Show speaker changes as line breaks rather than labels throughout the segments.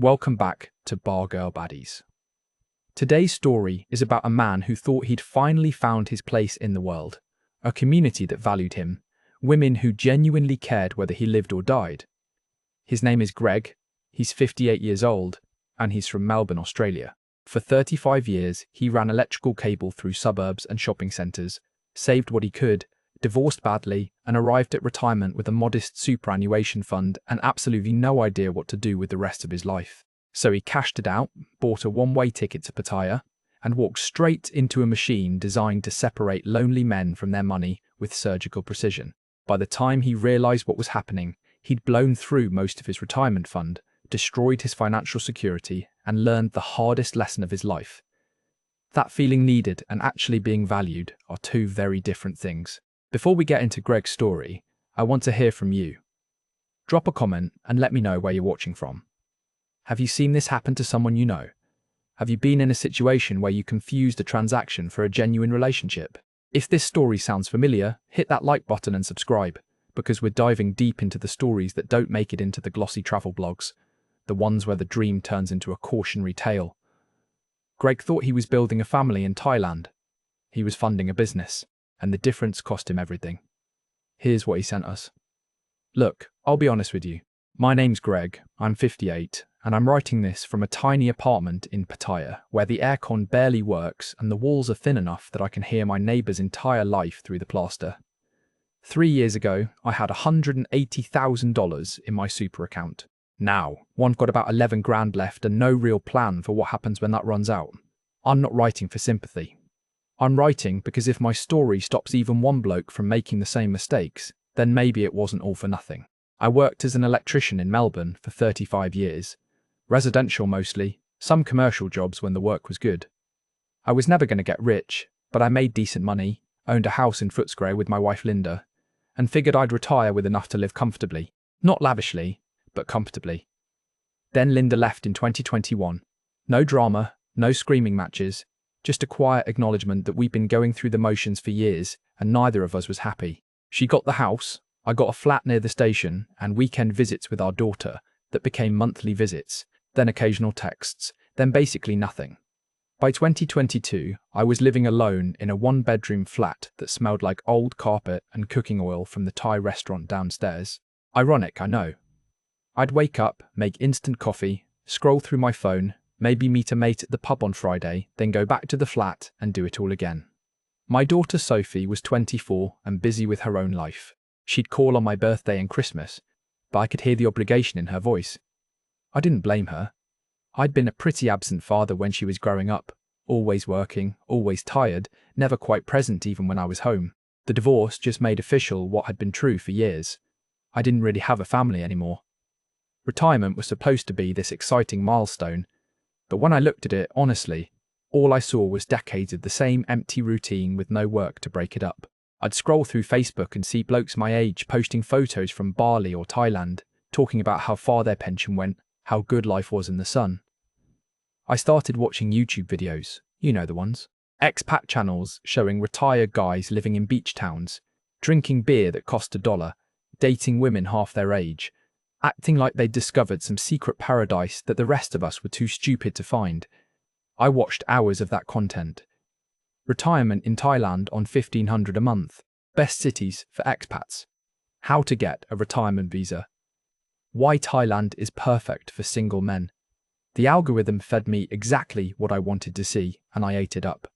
Welcome back to Bargirl Baddies. Today's story is about a man who thought he'd finally found his place in the world, a community that valued him, women who genuinely cared whether he lived or died. His name is Greg, he's 58 years old, and he's from Melbourne, Australia. For 35 years, he ran electrical cable through suburbs and shopping centres, saved what he could, divorced badly, and arrived at retirement with a modest superannuation fund and absolutely no idea what to do with the rest of his life. So he cashed it out, bought a one-way ticket to Pattaya, and walked straight into a machine designed to separate lonely men from their money with surgical precision. By the time he realised what was happening, he'd blown through most of his retirement fund, destroyed his financial security, and learned the hardest lesson of his life. That feeling needed and actually being valued are two very different things. Before we get into Greg's story, I want to hear from you. Drop a comment and let me know where you're watching from. Have you seen this happen to someone you know? Have you been in a situation where you confused a transaction for a genuine relationship? If this story sounds familiar, hit that like button and subscribe, because we're diving deep into the stories that don't make it into the glossy travel blogs, the ones where the dream turns into a cautionary tale. Greg thought he was building a family in Thailand. He was funding a business, and the difference cost him everything. Here's what he sent us. Look, I'll be honest with you. My name's Greg, I'm 58, and I'm writing this from a tiny apartment in Pattaya where the aircon barely works and the walls are thin enough that I can hear my neighbour's entire life through the plaster. 3 years ago, I had $180,000 in my super account. Now, I've got about 11 grand left and no real plan for what happens when that runs out. I'm not writing for sympathy. I'm writing because if my story stops even one bloke from making the same mistakes, then maybe it wasn't all for nothing. I worked as an electrician in Melbourne for 35 years. Residential mostly, some commercial jobs when the work was good. I was never going to get rich, but I made decent money, owned a house in Footscray with my wife Linda, and figured I'd retire with enough to live comfortably. Not lavishly, but comfortably. Then Linda left in 2021. No drama, no screaming matches, just a quiet acknowledgement that we'd been going through the motions for years and neither of us was happy. She got the house, I got a flat near the station and weekend visits with our daughter that became monthly visits, then occasional texts, then basically nothing. By 2022, I was living alone in a one-bedroom flat that smelled like old carpet and cooking oil from the Thai restaurant downstairs. Ironic, I know. I'd wake up, make instant coffee, scroll through my phone, maybe meet a mate at the pub on Friday, then go back to the flat and do it all again. My daughter Sophie was 24 and busy with her own life. She'd call on my birthday and Christmas, but I could hear the obligation in her voice. I didn't blame her. I'd been a pretty absent father when she was growing up, always working, always tired, never quite present even when I was home. The divorce just made official what had been true for years. I didn't really have a family anymore. Retirement was supposed to be this exciting milestone, but when I looked at it, honestly, all I saw was decades of the same empty routine with no work to break it up. I'd scroll through Facebook and see blokes my age posting photos from Bali or Thailand, talking about how far their pension went, how good life was in the sun. I started watching YouTube videos, you know the ones. Expat channels showing retired guys living in beach towns, drinking beer that cost $1, dating women half their age, acting like they'd discovered some secret paradise that the rest of us were too stupid to find. I watched hours of that content. Retirement in Thailand on $1,500 a month. Best cities for expats. How to get a retirement visa. Why Thailand is perfect for single men. The algorithm fed me exactly what I wanted to see, and I ate it up.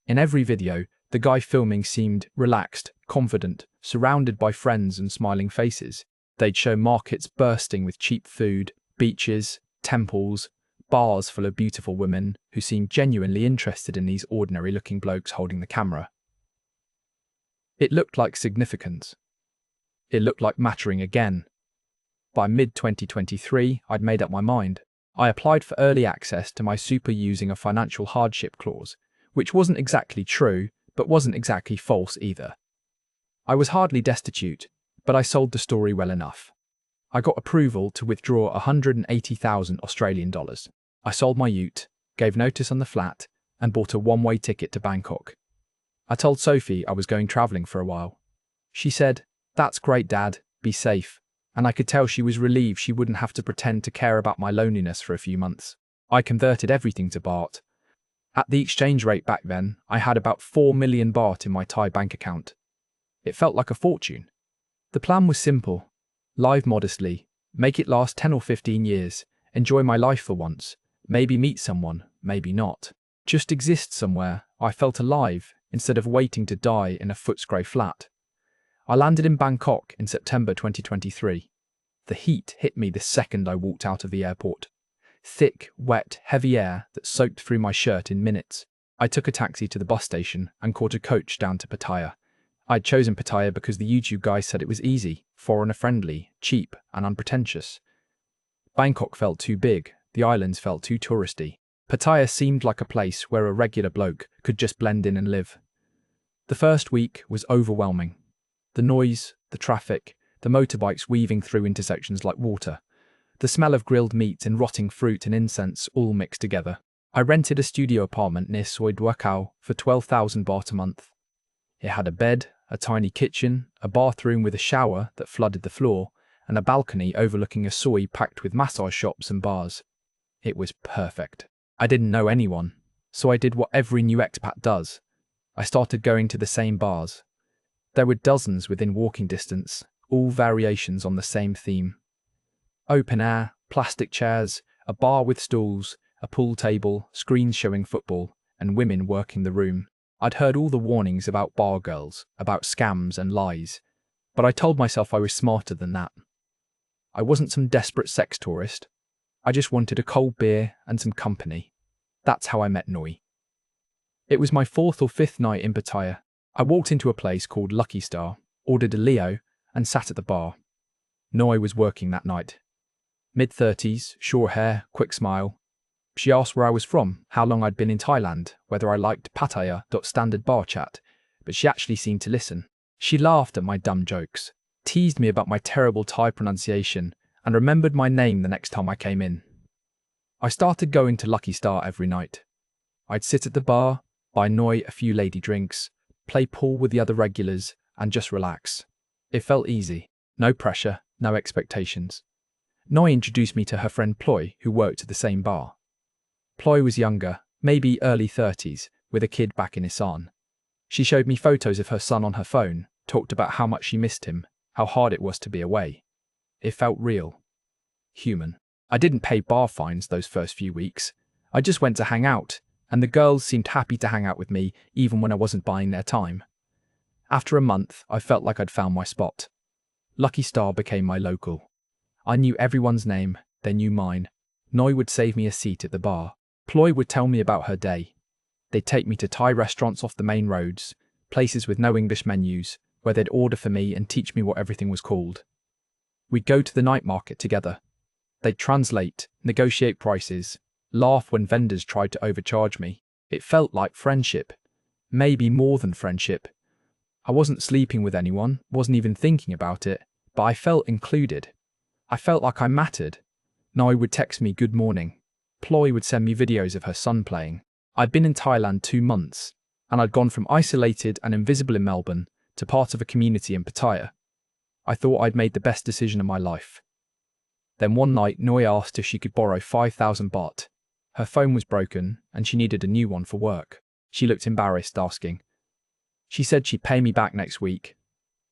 In every video, the guy filming seemed relaxed, confident, surrounded by friends and smiling faces. They'd show markets bursting with cheap food, beaches, temples, bars full of beautiful women who seemed genuinely interested in these ordinary-looking blokes holding the camera. It looked like significance. It looked like mattering again. By mid-2023, I'd made up my mind. I applied for early access to my super using a financial hardship clause, which wasn't exactly true, but wasn't exactly false either. I was hardly destitute, but I sold the story well enough. I got approval to withdraw 180,000 Australian dollars. I sold my ute, gave notice on the flat, and bought a one-way ticket to Bangkok. I told Sophie I was going travelling for a while. She said, "That's great, Dad, be safe." and I could tell she was relieved she wouldn't have to pretend to care about my loneliness for a few months. I converted everything to baht. At the exchange rate back then, I had about 4 million baht in my Thai bank account. It felt like a fortune. The plan was simple. Live modestly, make it last 10 or 15 years, enjoy my life for once, maybe meet someone, maybe not. Just exist somewhere. I felt alive instead of waiting to die in a Footscray flat. I landed in Bangkok in September 2023. The heat hit me the second I walked out of the airport. Thick, wet, heavy air that soaked through my shirt in minutes. I took a taxi to the bus station and caught a coach down to Pattaya. I'd chosen Pattaya because the YouTube guy said it was easy, foreigner-friendly, cheap, and unpretentious. Bangkok felt too big, the islands felt too touristy. Pattaya seemed like a place where a regular bloke could just blend in and live. The first week was overwhelming. The noise, the traffic, the motorbikes weaving through intersections like water. The smell of grilled meat and rotting fruit and incense all mixed together. I rented a studio apartment near Soi Dua Khao for 12,000 baht a month. It had a bed, a tiny kitchen, a bathroom with a shower that flooded the floor, and a balcony overlooking a soi packed with massage shops and bars. It was perfect. I didn't know anyone, so I did what every new expat does. I started going to the same bars. There were dozens within walking distance, all variations on the same theme. Open air, plastic chairs, a bar with stools, a pool table, screens showing football, and women working the room. I'd heard all the warnings about Bargirls, about scams and lies, but I told myself I was smarter than that. I wasn't some desperate sex tourist. I just wanted a cold beer and some company. That's how I met Noi. It was my 4th or 5th night in Pattaya. I walked into a place called Lucky Star, ordered a Leo, and sat at the bar. Noi was working that night. Mid-30s, short hair, quick smile. She asked where I was from, how long I'd been in Thailand, whether I liked Pattaya. Standard bar chat, but she actually seemed to listen. She laughed at my dumb jokes, teased me about my terrible Thai pronunciation, and remembered my name the next time I came in. I started going to Lucky Star every night. I'd sit at the bar, buy Noi a few lady drinks, play pool with the other regulars, and just relax. It felt easy. No pressure, no expectations. Noi introduced me to her friend Ploy, who worked at the same bar. Ploy was younger, maybe early 30s, with a kid back in Isan. She showed me photos of her son on her phone, talked about how much she missed him, how hard it was to be away. It felt real. Human. I didn't pay bar fines those first few weeks. I just went to hang out, and the girls seemed happy to hang out with me even when I wasn't buying their time. After a month, I felt like I'd found my spot. Lucky Star became my local. I knew everyone's name, they knew mine. Noi would save me a seat at the bar. Ploy would tell me about her day. They'd take me to Thai restaurants off the main roads, places with no English menus, where they'd order for me and teach me what everything was called. We'd go to the night market together. They'd translate, negotiate prices, laugh when vendors tried to overcharge me. It felt like friendship. Maybe more than friendship. I wasn't sleeping with anyone, wasn't even thinking about it, but I felt included. I felt like I mattered. Noi would text me good morning. Ploy would send me videos of her son playing. I'd been in Thailand 2 months, and I'd gone from isolated and invisible in Melbourne to part of a community in Pattaya. I thought I'd made the best decision of my life. Then one night, Noi asked if she could borrow 5,000 baht. Her phone was broken, and she needed a new one for work. She looked embarrassed, asking. She said she'd pay me back next week.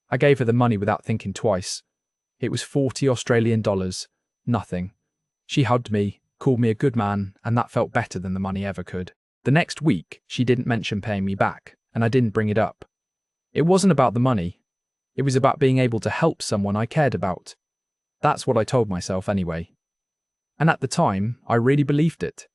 I gave her the money without thinking twice. It was 40 Australian dollars, nothing. She hugged me, called me a good man, and that felt better than the money ever could. The next week, she didn't mention paying me back, and I didn't bring it up. It wasn't about the money. It was about being able to help someone I cared about. That's what I told myself anyway. And at the time, I really believed it.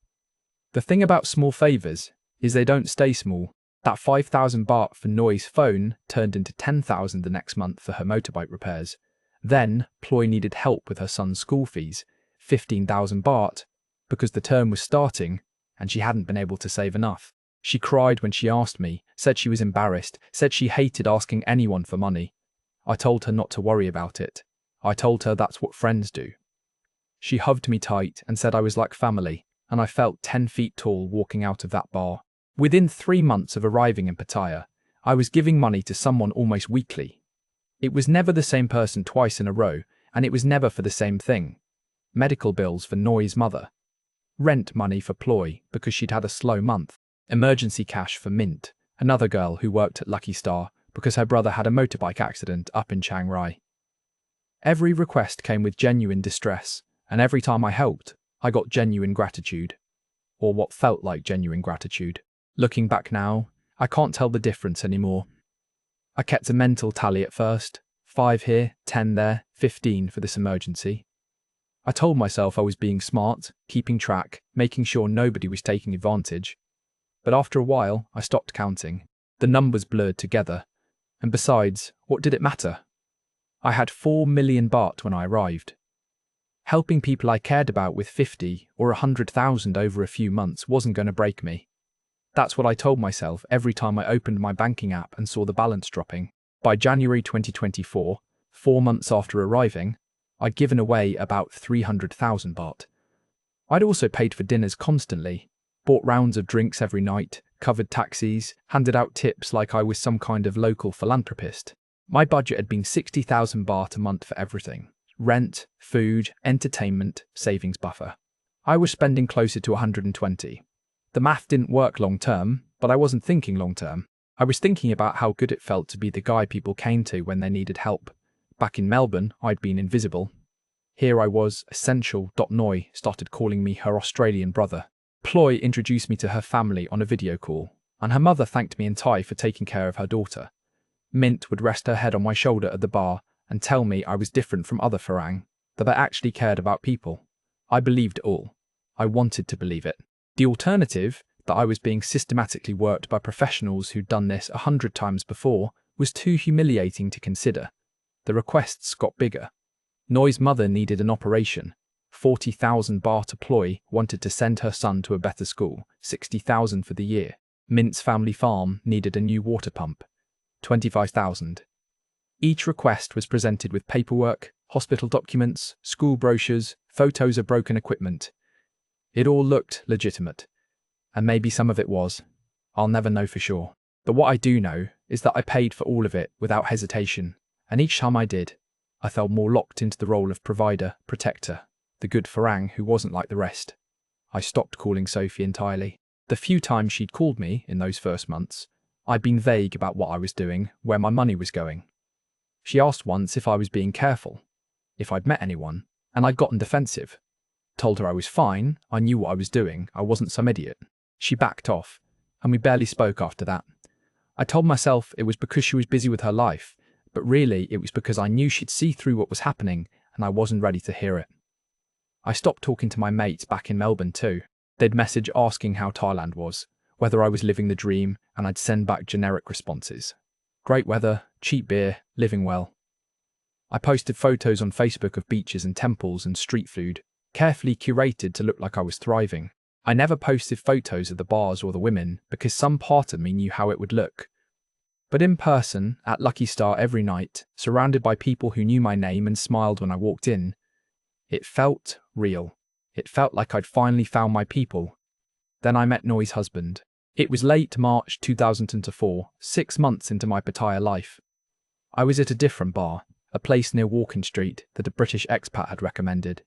The thing about small favours is they don't stay small. That 5,000 baht for Noi's phone turned into 10,000 the next month for her motorbike repairs. Then, Ploy needed help with her son's school fees, 15,000 baht, because the term was starting and she hadn't been able to save enough. She cried when she asked me, said she was embarrassed, said she hated asking anyone for money. I told her not to worry about it. I told her that's what friends do. She hugged me tight and said I was like family, and I felt 10 feet tall walking out of that bar. Within 3 months of arriving in Pattaya, I was giving money to someone almost weekly. It was never the same person twice in a row, And it was never for the same thing. Medical bills for Noi's mother. Rent money for Ploy because she'd had a slow month. Emergency cash for Mint, another girl who worked at Lucky Star because her brother had a motorbike accident up in Chiang Rai. Every request came with genuine distress, and every time I helped, I got genuine gratitude. Or what felt like genuine gratitude. Looking back now, I can't tell the difference anymore. I kept a mental tally at first. 5 here, 10 there, 15 for this emergency. I told myself I was being smart, keeping track, making sure nobody was taking advantage. But after a while, I stopped counting. The numbers blurred together. And besides, what did it matter? I had 4 million baht when I arrived. Helping people I cared about with 50 or 100,000 over a few months wasn't going to break me. That's what I told myself every time I opened my banking app and saw the balance dropping. By January 2024, 4 months after arriving, I'd given away about 300,000 baht. I'd also paid for dinners constantly, bought rounds of drinks every night, covered taxis, handed out tips like I was some kind of local philanthropist. My budget had been 60,000 baht a month for everything. Rent, food, entertainment, savings buffer. I was spending closer to 120. The math didn't work long term, but I wasn't thinking long term. I was thinking about how good it felt to be the guy people came to when they needed help. Back in Melbourne, I'd been invisible. Here I was, essential. Noi started calling me her Australian brother. Ploy introduced me to her family on a video call, and her mother thanked me in Thai for taking care of her daughter. Mint would rest her head on my shoulder at the bar and tell me I was different from other Farang, that I actually cared about people. I believed it all. I wanted to believe it. The alternative, that I was being systematically worked by professionals who'd done this 100 times before, was too humiliating to consider. The requests got bigger. Noi's mother needed an operation. 40,000 baht a Ploy wanted to send her son to a better school, 60,000 for the year. Mint's family farm needed a new water pump, 25,000. Each request was presented with paperwork, hospital documents, school brochures, photos of broken equipment. It all looked legitimate. And maybe some of it was. I'll never know for sure. But what I do know is that I paid for all of it without hesitation. And each time I did, I felt more locked into the role of provider, protector, the good Farang who wasn't like the rest. I stopped calling Sophie entirely. The few times she'd called me in those first months, I'd been vague about what I was doing, where my money was going. She asked once if I was being careful, if I'd met anyone, and I'd gotten defensive. Told her I was fine, I knew what I was doing, I wasn't some idiot. She backed off, and we barely spoke after that. I told myself it was because she was busy with her life, but really it was because I knew she'd see through what was happening and I wasn't ready to hear it. I stopped talking to my mates back in Melbourne too. They'd message asking how Thailand was, whether I was living the dream, and I'd send back generic responses. Great weather, cheap beer, living well. I posted photos on Facebook of beaches and temples and street food, carefully curated to look like I was thriving. I never posted photos of the bars or the women because some part of me knew how it would look. But in person, at Lucky Star every night, surrounded by people who knew my name and smiled when I walked in, it felt real. It felt like I'd finally found my people. Then I met Noi's husband. It was late March 2004, 6 months into my Pattaya life. I was at a different bar, a place near Walking Street that a British expat had recommended.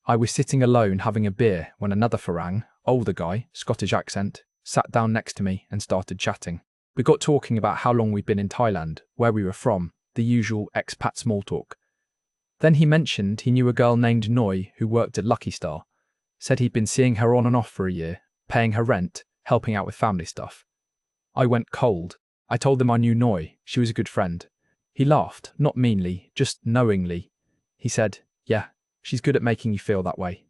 I was sitting alone having a beer when another Farang, older guy, Scottish accent, sat down next to me and started chatting. We got talking about how long we'd been in Thailand, where we were from, the usual expat small talk. Then he mentioned he knew a girl named Noi who worked at Lucky Star. Said he'd been seeing her on and off for a year, paying her rent, helping out with family stuff. I went cold. I told him I knew Noi, she was a good friend. He laughed, not meanly, just knowingly. He said, "Yeah, she's good at making you feel that way."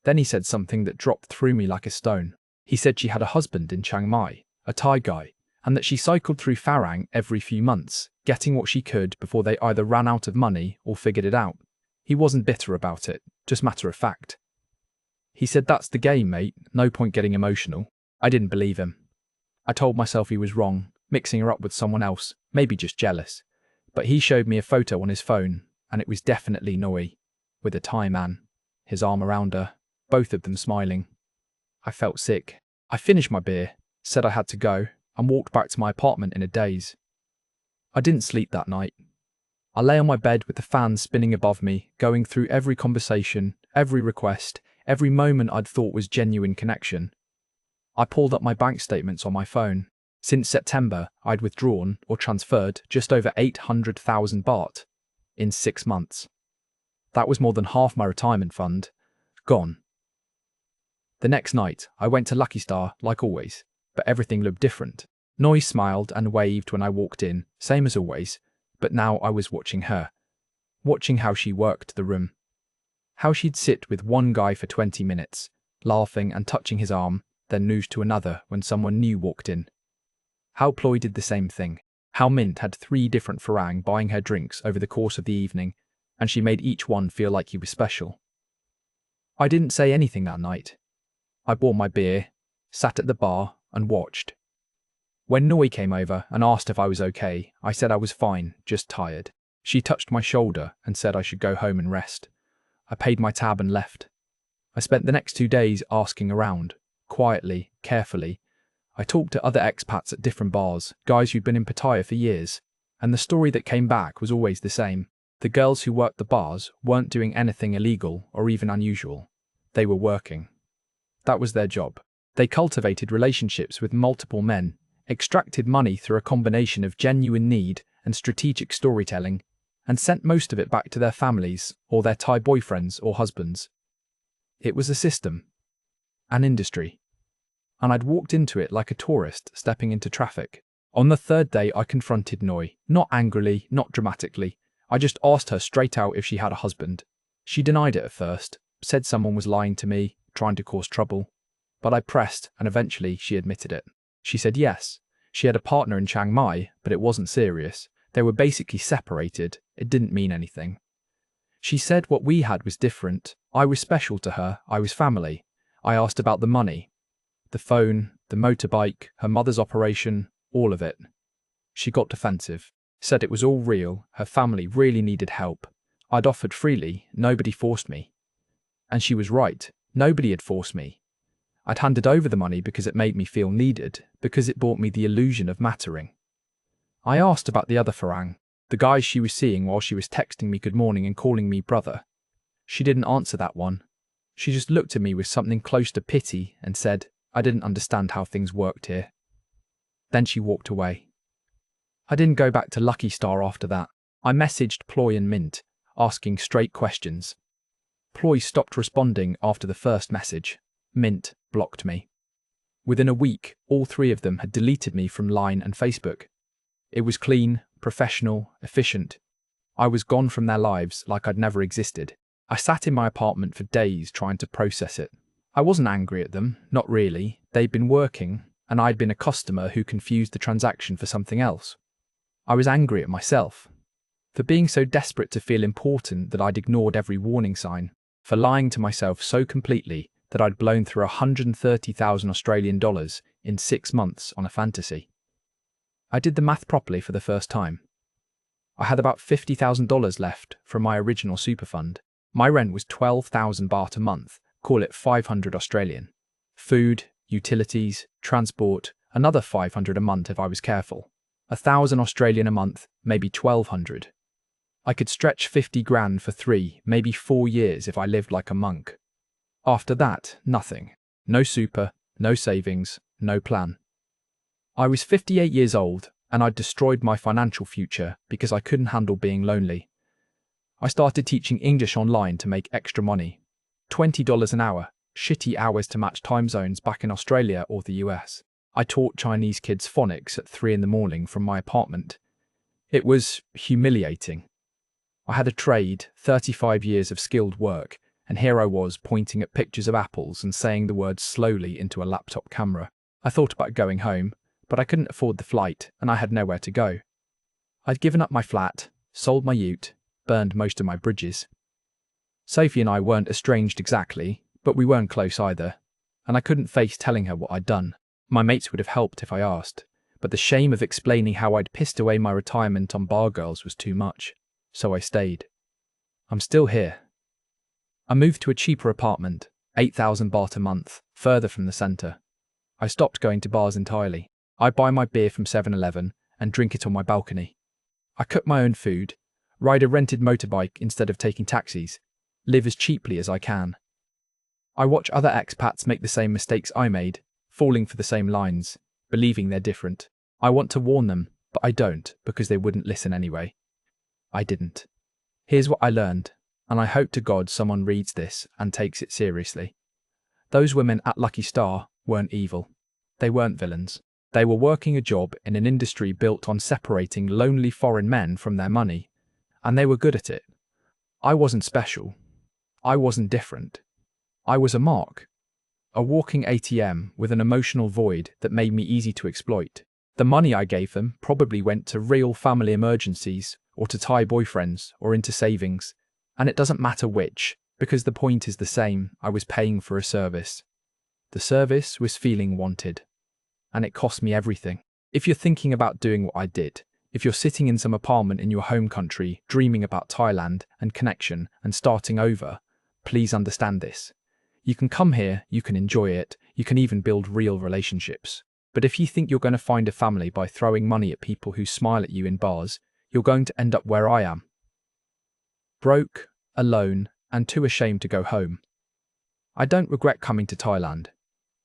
Then he said something that dropped through me like a stone. He said she had a husband in Chiang Mai, a Thai guy, and that she cycled through Farang every few months, getting what she could before they either ran out of money or figured it out. He wasn't bitter about it, just matter of fact. He said, "That's the game, mate, no point getting emotional." I didn't believe him. I told myself he was wrong, mixing her up with someone else, maybe just jealous. But he showed me a photo on his phone, and it was definitely Noi, with a Thai man, his arm around her, both of them smiling. I felt sick. I finished my beer, said I had to go, and walked back to my apartment in a daze. I didn't sleep that night. I lay on my bed with the fan spinning above me, going through every conversation, every request, every moment I'd thought was genuine connection. I pulled up my bank statements on my phone. Since September, I'd withdrawn or transferred just over 800,000 baht in 6 months. That was more than half my retirement fund. Gone. The next night, I went to Lucky Star like always, but everything looked different. Noi smiled and waved when I walked in, same as always, but now I was watching her. Watching how she worked the room. How she'd sit with one guy for 20 minutes, laughing and touching his arm, then move to another when someone new walked in. How Ploy did the same thing. How Mint had 3 different Farang buying her drinks over the course of the evening, and she made each one feel like he was special. I didn't say anything that night. I bought my beer, sat at the bar, and watched. When Noi came over and asked if I was okay, I said I was fine, just tired. She touched my shoulder and said I should go home and rest. I paid my tab and left. I spent the next 2 days asking around, quietly, carefully. I talked to other expats at different bars, guys who'd been in Pattaya for years, and the story that came back was always the same. The girls who worked the bars weren't doing anything illegal or even unusual. They were working. That was their job. They cultivated relationships with multiple men, extracted money through a combination of genuine need and strategic storytelling, and sent most of it back to their families or their Thai boyfriends or husbands. It was a system. An industry. And I'd walked into it like a tourist stepping into traffic. On the 3rd day, I confronted Noi, not angrily, not dramatically. I just asked her straight out if she had a husband. She denied it at first, said someone was lying to me, trying to cause trouble. But I pressed, and eventually she admitted it. She said yes. She had a partner in Chiang Mai, but it wasn't serious. They were basically separated. It didn't mean anything. She said what we had was different. I was special to her. I was family. I asked about the money. The phone, the motorbike, her mother's operation, all of it. She got defensive. Said it was all real. Her family really needed help. I'd offered freely. Nobody forced me. And she was right. Nobody had forced me. I'd handed over the money because it made me feel needed, because it brought me the illusion of mattering. I asked about the other Farang, the guys she was seeing while she was texting me good morning and calling me brother. She didn't answer that one. She just looked at me with something close to pity and said, I didn't understand how things worked here. Then she walked away. I didn't go back to Lucky Star after that. I messaged Ploy and Mint, asking straight questions. Ploy stopped responding after the first message. Mint blocked me. Within a week, all 3 of them had deleted me from Line and Facebook. It was clean, professional, efficient. I was gone from their lives like I'd never existed. I sat in my apartment for days trying to process it. I wasn't angry at them, not really. They'd been working, and I'd been a customer who confused the transaction for something else. I was angry at myself. For being so desperate to feel important that I'd ignored every warning sign. For lying to myself so completely that I'd blown through 130,000 Australian dollars in 6 months on a fantasy. I did the math properly for the first time. I had about $50,000 left from my original super fund. My rent was 12,000 baht a month, call it 500 Australian. Food, utilities, transport, another 500 a month if I was careful. 1,000 Australian a month, maybe 1,200. I could stretch 50 grand for 3, maybe 4 years if I lived like a monk. After that, nothing. No super, no savings, no plan. I was 58 years old, and I'd destroyed my financial future because I couldn't handle being lonely. I started teaching English online to make extra money. $20 an hour, shitty hours to match time zones back in Australia or the US. I taught Chinese kids phonics at 3 in the morning from my apartment. It was humiliating. I had a trade, 35 years of skilled work, and here I was pointing at pictures of apples and saying the words slowly into a laptop camera. I thought about going home, but I couldn't afford the flight and I had nowhere to go. I'd given up my flat, sold my ute, burned most of my bridges. Sophie and I weren't estranged exactly, but we weren't close either, and I couldn't face telling her what I'd done. My mates would have helped if I asked, but the shame of explaining how I'd pissed away my retirement on Bargirls was too much, so I stayed. I'm still here. I moved to a cheaper apartment, 8,000 baht a month, further from the centre. I stopped going to bars entirely. I buy my beer from 7-Eleven and drink it on my balcony. I cook my own food, ride a rented motorbike instead of taking taxis, live as cheaply as I can. I watch other expats make the same mistakes I made, falling for the same lines, believing they're different. I want to warn them, but I don't because they wouldn't listen anyway. I didn't. Here's what I learned, and I hope to God someone reads this and takes it seriously. Those women at Lucky Star weren't evil. They weren't villains. They were working a job in an industry built on separating lonely foreign men from their money, and they were good at it. I wasn't special. I wasn't different. I was a mark. A walking ATM with an emotional void that made me easy to exploit. The money I gave them probably went to real family emergencies, or to Thai boyfriends, or into savings. And it doesn't matter which, because the point is the same. I was paying for a service. The service was feeling wanted. And it cost me everything. If you're thinking about doing what I did, if you're sitting in some apartment in your home country, dreaming about Thailand and connection and starting over, please understand this. You can come here, you can enjoy it, you can even build real relationships. But if you think you're going to find a family by throwing money at people who smile at you in bars, you're going to end up where I am. Broke, alone, and too ashamed to go home. I don't regret coming to Thailand.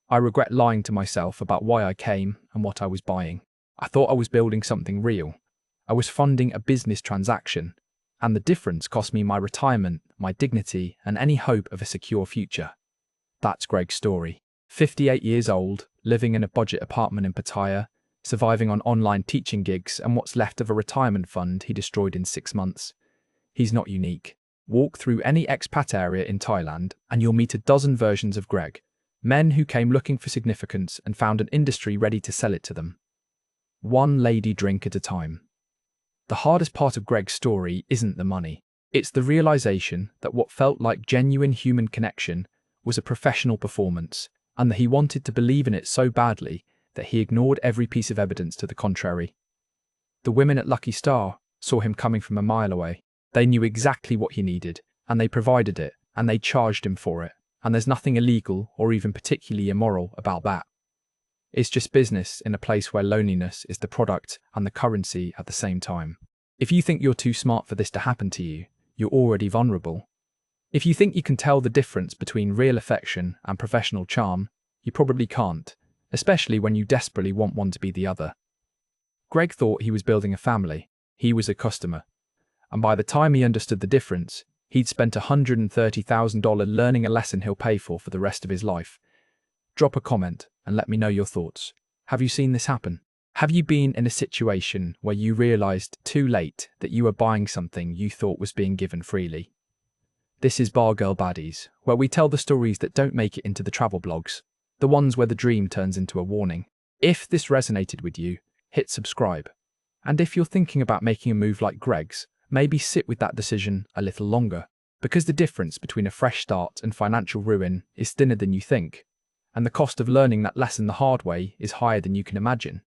I regret lying to myself about why I came and what I was buying. I thought I was building something real. I was funding a business transaction, and the difference cost me my retirement, my dignity, and any hope of a secure future. That's Greg's story. 58 years old, living in a budget apartment in Pattaya, surviving on online teaching gigs and what's left of a retirement fund he destroyed in 6 months. He's not unique. Walk through any expat area in Thailand and you'll meet a dozen versions of Greg. Men who came looking for significance and found an industry ready to sell it to them. One lady drink at a time. The hardest part of Greg's story isn't the money. It's the realization that what felt like genuine human connection was a professional performance, and that he wanted to believe in it so badly that he ignored every piece of evidence to the contrary. The women at Lucky Star saw him coming from a mile away. They knew exactly what he needed, and they provided it, and they charged him for it. And there's nothing illegal or even particularly immoral about that. It's just business in a place where loneliness is the product and the currency at the same time. If you think you're too smart for this to happen to you, you're already vulnerable. If you think you can tell the difference between real affection and professional charm, you probably can't, especially when you desperately want one to be the other. Greg thought he was building a family. He was a customer. And by the time he understood the difference, he'd spent $130,000 learning a lesson he'll pay for the rest of his life. Drop a comment and let me know your thoughts. Have you seen this happen? Have you been in a situation where you realized too late that you were buying something you thought was being given freely? This is Bargirl Baddies, where we tell the stories that don't make it into the travel blogs, the ones where the dream turns into a warning. If this resonated with you, hit subscribe. And if you're thinking about making a move like Greg's, maybe sit with that decision a little longer, because the difference between a fresh start and financial ruin is thinner than you think, and the cost of learning that lesson the hard way is higher than you can imagine.